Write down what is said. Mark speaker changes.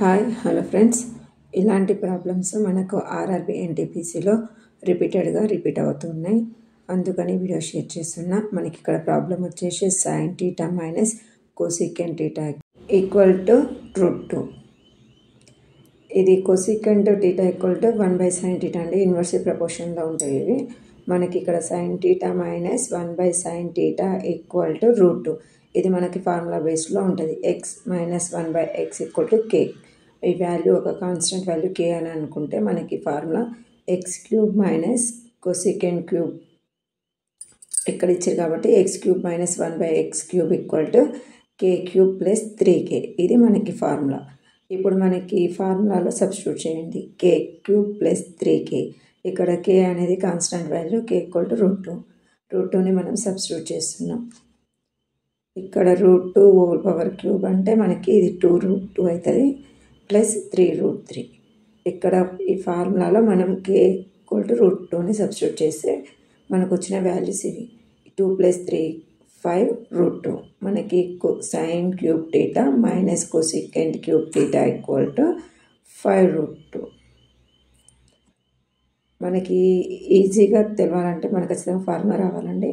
Speaker 1: Hi hello friends, ఇలాంటి problems మనకు RRB ఎన్టీపీసీలో repeat అవుతున్నాయి. అందుకని వీడియో షేర్ చేస్తున్నా. మనకి ఇక్కడ ప్రాబ్లం వచ్చేసి sine theta minus cosecant theta equal to √2. ఇది cosecant theta equal to 1/sin theta అండి. ఇన్వర్స్ ప్రపోర్షన్లో ఉంటాయి ఇవి. మనకి ఇక్కడ sine theta minus 1/sin theta equal to √2. ఇది మనకి ఫార్ములా బేస్లో ఉంటుంది. x minus 1/x equal to k. ఈ వాల్యూ ఒక కాన్స్టెంట్ వాల్యూ k అని అనుకుంటే మనకి formula x³ minus cosecant cube ఇక్కడ ఇచ్చారు కాబట్టి x³ minus 1/x³ equal to k³ plus 3k. ఇది మనకి ఫార్ములా. ఇప్పుడు మనకి ఫార్ములాలో సబ్స్టిట్యూట్ చేయండి. k³ plus 3k. ఇక్కడ k అనేది constant value, k equal to √2ని మనం సబ్స్టిట్యూట్ చేస్తున్నాం. ఇక్కడ √2 హోల్ పవర్ క్యూబ్ అంటే మనకి ఇది 2√2 అవుతుంది ప్లస్ 3√3. ఇక్కడ ఈ ఫార్ములాలో మనం k ఈక్వల్ టు √2ని సబ్స్టిట్యూట్ చేస్తే మనకు వచ్చిన వాల్యూస్ ఇవి. 2 ప్లస్ 3 5√2. మనకి sine cube theta minus cosecant cube theta equal to 5√2. మనకి ఈజీగా తెలవాలంటే మనకు ఖచ్చితంగా ఫార్ములా రావాలండి.